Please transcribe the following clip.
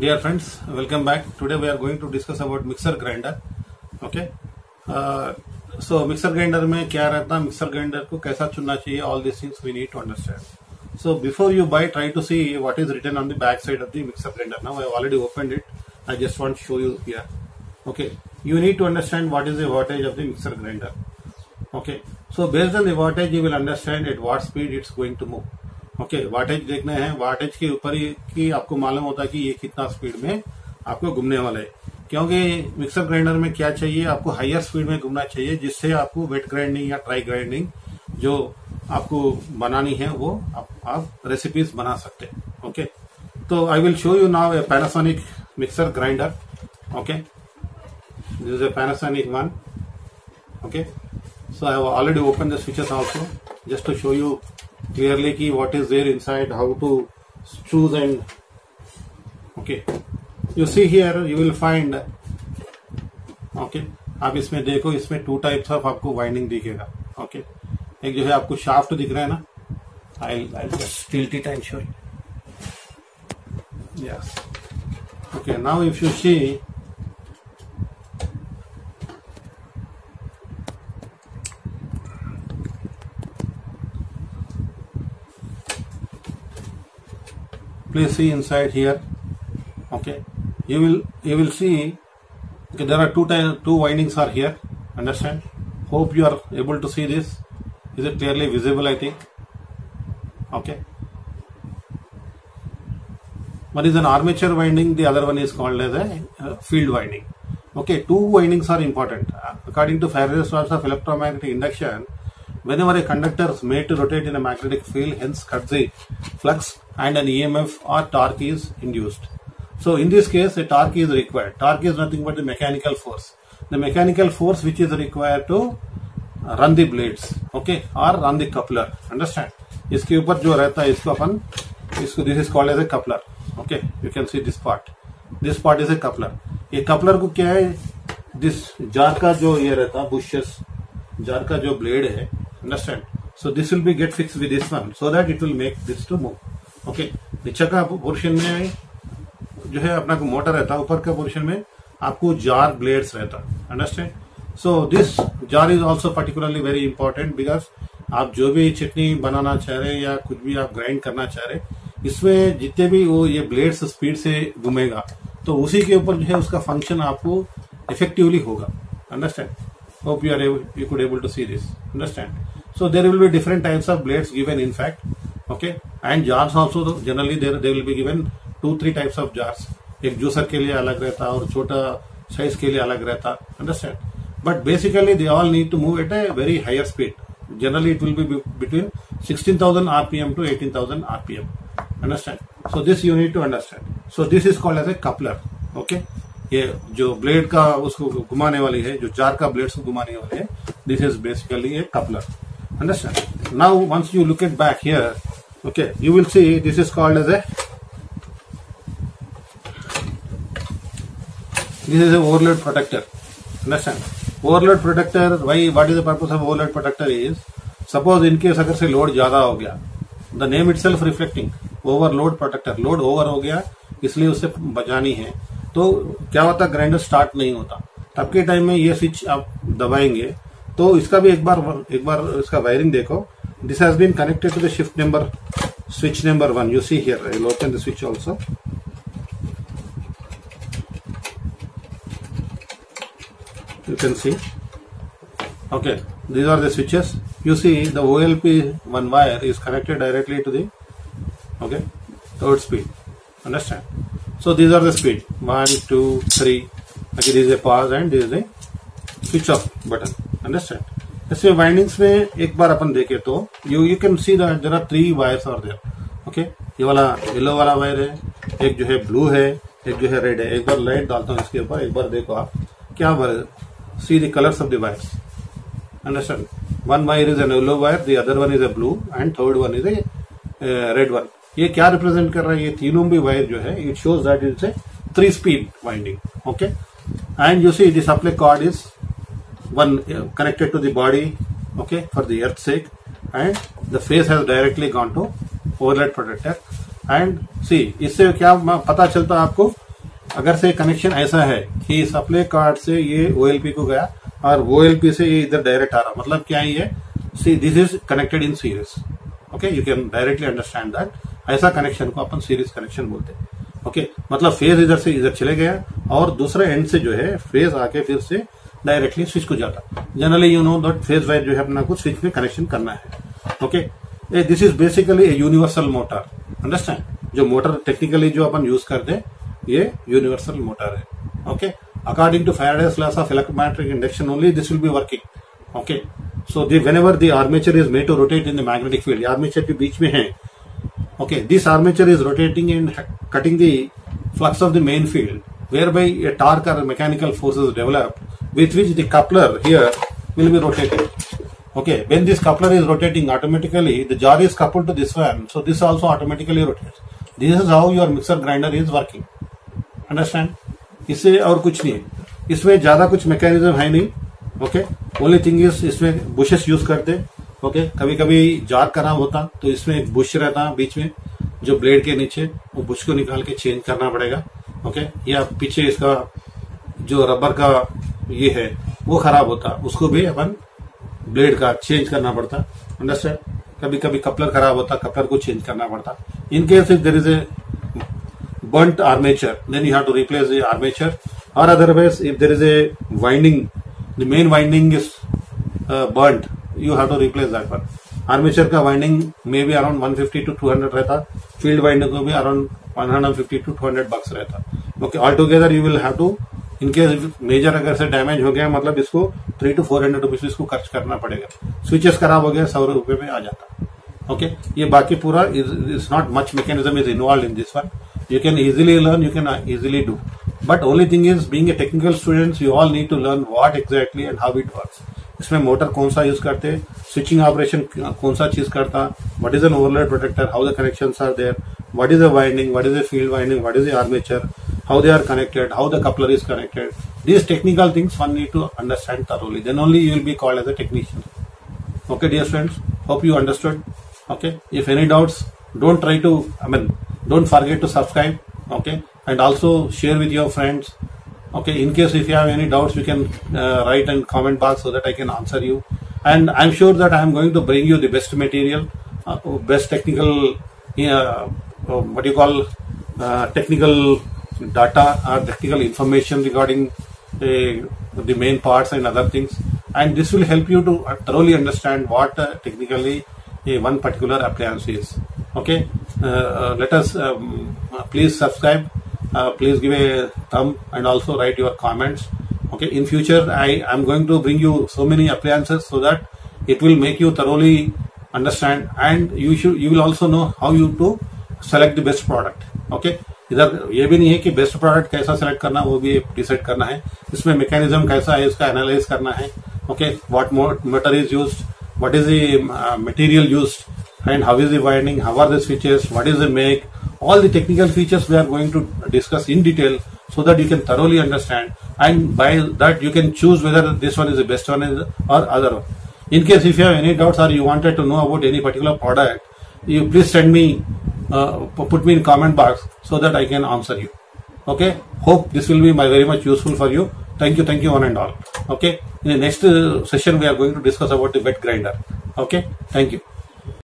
Dear friends, welcome back. Today we are going to discuss about mixer grinder. Okay. So mixer grinder में क्या रहता है, mixer grinder को कैसा चुनना चाहिए, all these things we need to understand. So before you buy, try to see what is written on the back side of the mixer grinder. Now I have already opened it. I just want to show you here. Okay. You need to understand what is the wattage of the mixer grinder. Okay. So based on the wattage, you will understand at what speed it's going to move. Okay wattage देखना है, wattage के ऊपर ही कि आपको मालूम होता है कि ये कितना स्पीड में आपको घूमने वाला है, क्योंकि मिक्सर ग्राइंडर में क्या चाहिए, आपको हायर स्पीड में घूमना चाहिए जिससे आपको वेट ग्राइंडिंग या ड्राई ग्राइंडिंग जो आपको बनानी है वो आप रेसिपीज बना सकते हैं. ओके, तो I will show you now A Panasonic mixer grinder. Okay, this is a Panasonic one. Okay, so I have already open the switches also just to show you clearly ki what is there inside, how to choose. And okay, you see here you will find, okay, आप इसमें देखो, इसमें two types of आपको winding दिखेगा. Okay, एक जो है आपको शाफ्ट दिख रहा है ना, I'll just tilt it and show you. Yes. Okay, now if you see, please see inside here. Okay, you will see, okay, there are two windings are here. Understand? Hope you are able to see this. Is it clearly visible? I think. Okay, one is an armature winding, the other one is called as a field winding. Okay, two windings are important according to Faraday's laws of electromagnetic induction. Whenever a conductor is made to rotate in a magnetic field, hence cuts the flux and an EMF or torque is induced. So in this case, a torque is required. Torque is nothing but the mechanical force. The mechanical force which is required to run the blades, okay, or run the coupler. Understand? इसके ऊपर जो रहता है इसको अपन this is called as a coupler. Okay, you can see this part. This part is a coupler. ये coupler को क्या है? This jar का जो ये रहता है bushes, jar का जो blade है, understand? So this will be get fixed with this one so that it will make this to move. Okay, नीचे का पोर्शन में जो है अपना मोटर रहता है, ऊपर का पोर्शन में आपको जार ब्लेड्स रहता है. Understand? So this jar is also particularly very important because आप जो भी चटनी बनाना चाह रहे हैं या कुछ भी आप ग्राइंड करना चाह रहे हैं, इसमें जितने भी वो ये ब्लेड्स स्पीड से घूमेगा तो उसी के ऊपर जो है उसका फंक्शन आपको इफेक्टिवली होगा. Understand? Hope you could able to see this. Understand? So there will be different types of blades given in fact. Okay, and jars also generally they will be given 2-3 types of jars. एक juicer के लिए अलग रहता और छोटा size के लिए अलग रहता. Understand? But basically they all need to move at a very higher speed. Generally it will be between 16,000 RPM to 18,000 RPM. Understand? So this you need to understand. So this is called as a coupler. Okay, ये जो blade का उसको घुमाने वाली है, जो jar का blades को घुमाने वाली है, this is basically a coupler. Understand? Now once you look at back here, okay, you will see this is called as overload protector. Understand? Overload protector, what is the purpose of overload protector is, suppose in case अगर से load ज्यादा हो गया, the name itself reflecting overload protector, load over हो गया इसलिए उसे बचानी है, तो क्या होता, ग्राइंडर स्टार्ट नहीं होता, तब के टाइम में ये स्विच आप दबाएंगे तो इसका भी एक बार इसका वायरिंग देखो. This has been connected to the switch number 1. You see here, I will open the switch also. You can see. Okay, these are the switches. You see the OLP one wire is connected directly to the, okay, third speed. Understand? So these are the speed 1, 2, 3. Okay, this is a pause and this is a switch off button. Understand? इसमें windings में एक बार अपन देखे तो you can see that there are 3 wires are there. Okay, ये वाला yellow वाला वायर है, एक जो है ब्लू है, एक जो है रेड है. एक बार लाइट डालता हूँ इसके ऊपर, एक बार देखो आप क्या see the colours of the wires. Understand? One wire is an yellow wire, the other one is a blue and third one is a red one. ये क्या रिप्रेजेंट कर रहा है? ये तीनों भी वायर जो है, it shows that it's a 3 speed winding. Okay, and you see the supply cord is one connected to the body, okay, for the earth's sake, and the face has directly gone to overload protector. And see इससे क्या पता चलता है आपको अगर से connection ऐसा है कि सप्लाई कार्ड से ये OLP को गया और OLP से ये इधर डायरेक्ट आ रहा, मतलब क्या है ये, see this is connected in series. Okay, you can directly understand that. ऐसा कनेक्शन को अपन सीरीज कनेक्शन बोलते हैं। ओके, मतलब फेज इधर से इधर चले गया और दूसरे एंड से जो है फेज आके फिर से डायरेक्टली स्विच को जाता। Generally you know that phase wise जो है अपना को स्विच में कनेक्शन करना है। Okay, this is basically a universal motor, understand. जो मोटर टेक्निकली जो अपन यूज करते हैं ये यूनिवर्सल मोटर है। Okay, according to Faraday's laws of electromagnetic induction only this will be working. Okay, so whenever the armature is made to rotate in the magnetic field, armature के बीच में है। Okay, this armature is rotating and cutting the flux of the main field, whereby a torque or mechanical force is developed, with which the coupler here will be rotating. Okay, when this coupler is rotating, automatically the jar is coupled to this one, so this also automatically rotates. This is how your mixer grinder is working. Understand? इससे और कुछ नहीं है, इसमें ज्यादा कुछ mechanism है नहीं। ओके, ओनली थिंग इज इसमें बुशेस यूज करते। ओके, कभी कभी जार खराब होता तो इसमें एक बुश रहता बीच में, जो ब्लेड के नीचे, वो बुश को निकाल के चेंज करना पड़ेगा। ओके, या पीछे इसका जो रबर का ये है वो खराब होता, उसको भी अपन ब्लेड का चेंज करना पड़ता। अंडरस्टैंड? कभी कभी कपलर खराब होता, कपलर को चेंज करना पड़ता। In case if there is a burnt armature, then you have to replace the armature, or otherwise if there is a winding, the main winding is burnt, you have to replace that one. Armature का winding may be around 150 to 200 रहता, field winding को भी around 150 to 200 bucks रहता। Okay, altogether you will have to, in case major अगर से damage हो गया मतलब इसको 300 to 400 रुपीज इसको खर्च करना पड़ेगा। स्विचेस खराब हो गया 100 रुपए में आ जाता। ओके, ये बाकी पूरा is not much mechanism is involve in this one. You can easily learn, you can easily do. But only thing is, being a technical students, you all need to learn what exactly and how it works. इसमें motor कौन सा use करते, switching operation कौन सा चीज करता, what is an overload protector, how the connections are there, what is the winding, what is the field winding, what is the armature, how they are connected, how the coupler is connected. These technical things one need to understand thoroughly. Then only you will be called as a technician. Okay, dear friends, hope you understood. Okay, if any doubts, don't forget to subscribe. Okay, and also share with your friends. Okay, in case if you have any doubts, you can write in comment box so that I can answer you. And I'm sure that I am going to bring you the best material, best technical, technical data or technical information regarding the main parts and other things. And this will help you to thoroughly understand what technically one particular appliance is. Okay, let us please subscribe, please give a thumb and also write your comments. Okay, in future I am going to bring you so many appliances so that it will make you thoroughly understand, and you will also know how you to select the best product. Okay, इधर ये भी नहीं है कि best product कैसा select करना वो भी डिसाइड करना है, इसमें मैकेनिज्म कैसा है इसका एनालाइज करना है। Okay, what motor is used, what is the material used, and how is the winding, how are the switches, what is the make, all the technical features we are going to discuss in detail so that you can thoroughly understand, and by that you can choose whether this one is the best one or other one. In case if you have any doubts or you wanted to know about any particular product, you please send me, put me in comment box so that I can answer you. Okay, hope this will be very much useful for you. Thank you one and all. Okay, in the next session we are going to discuss about the wet grinder. Okay, thank you.